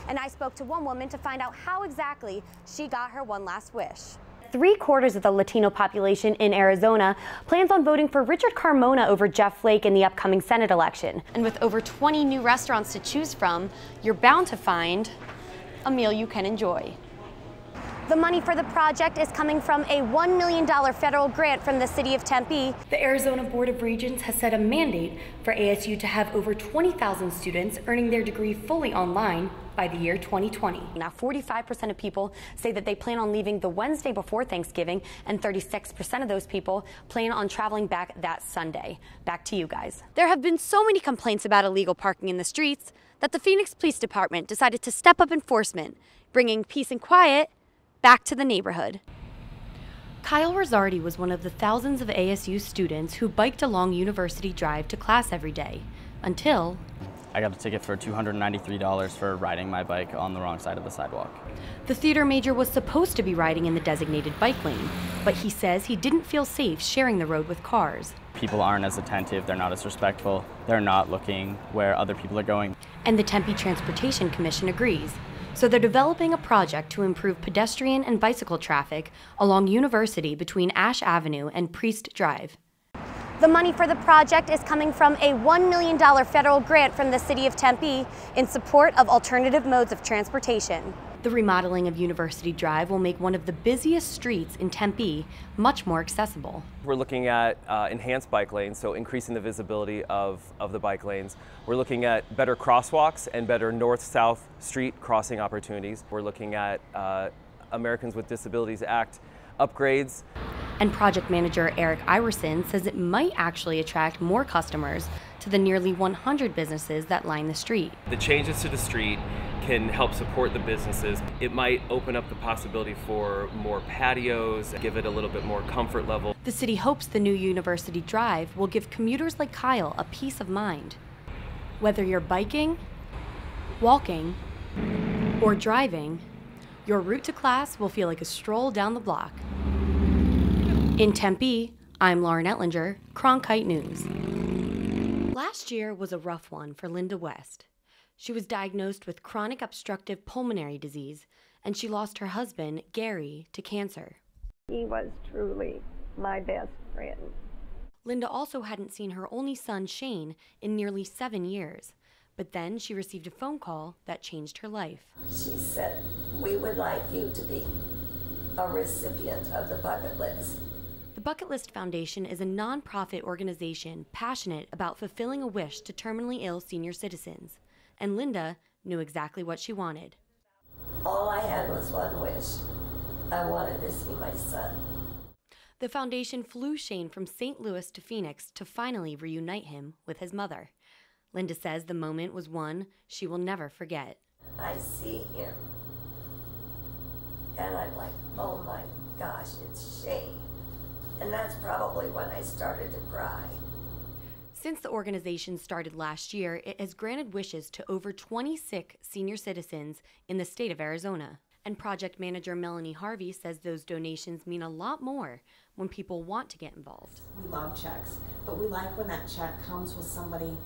And I spoke to one woman to find out how exactly she got her one last wish. 3/4 of the Latino population in Arizona plans on voting for Richard Carmona over Jeff Flake in the upcoming Senate election. And with over 20 new restaurants to choose from, you're bound to find a meal you can enjoy. The money for the project is coming from a $1 million federal grant from the city of Tempe. The Arizona Board of Regents has set a mandate for ASU to have over 20,000 students earning their degree fully online by the year 2020. Now, 45% of people say that they plan on leaving the Wednesday before Thanksgiving, and 36% of those people plan on traveling back that Sunday. Back to you guys. There have been so many complaints about illegal parking in the streets that the Phoenix Police Department decided to step up enforcement, bringing peace and quiet back to the neighborhood. Kyle Rosardi was one of the thousands of ASU students who biked along University Drive to class every day, until I got a ticket for $293 for riding my bike on the wrong side of the sidewalk. The theater major was supposed to be riding in the designated bike lane, but he says he didn't feel safe sharing the road with cars. People aren't as attentive, they're not as respectful, they're not looking where other people are going. And the Tempe Transportation Commission agrees. So they're developing a project to improve pedestrian and bicycle traffic along University between Ash Avenue and Priest Drive. The money for the project is coming from a $1 million federal grant from the city of Tempe in support of alternative modes of transportation. The remodeling of University Drive will make one of the busiest streets in Tempe much more accessible. We're looking at enhanced bike lanes, so increasing the visibility of the bike lanes. We're looking at better crosswalks and better north-south street crossing opportunities. We're looking at Americans with Disabilities Act upgrades. And project manager Eric Iverson says it might actually attract more customers to the nearly 100 businesses that line the street. The changes to the street can help support the businesses. It might open up the possibility for more patios, give it a little bit more comfort level. The city hopes the new University Drive will give commuters like Kyle a peace of mind. Whether you're biking, walking, or driving, your route to class will feel like a stroll down the block. In Tempe, I'm Lauren Ettlinger, Cronkite News. Last year was a rough one for Linda West. She was diagnosed with chronic obstructive pulmonary disease, and she lost her husband, Gary, to cancer. He was truly my best friend. Linda also hadn't seen her only son, Shane, in nearly 7 years. But then she received a phone call that changed her life. She said, "We would like you to be a recipient of the bucket list." The Bucket List Foundation is a nonprofit organization passionate about fulfilling a wish to terminally ill senior citizens. And Linda knew exactly what she wanted. All I had was one wish. I wanted to see my son. The foundation flew Shane from St. Louis to Phoenix to finally reunite him with his mother. Linda says the moment was one she will never forget. I see him, and I'm like, oh my gosh, it's Shane. And that's probably when I started to cry. Since the organization started last year, it has granted wishes to over 20 sick senior citizens in the state of Arizona. And project manager Melanie Harvey says those donations mean a lot more when people want to get involved. We love checks, but we like when that check comes with somebody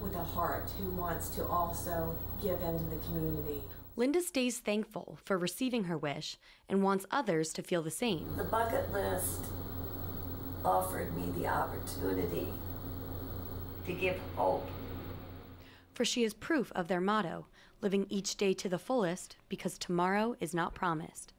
with a heart who wants to also give into the community. Linda stays thankful for receiving her wish and wants others to feel the same. The bucket list offered me the opportunity to give hope. For she is proof of their motto, living each day to the fullest because tomorrow is not promised.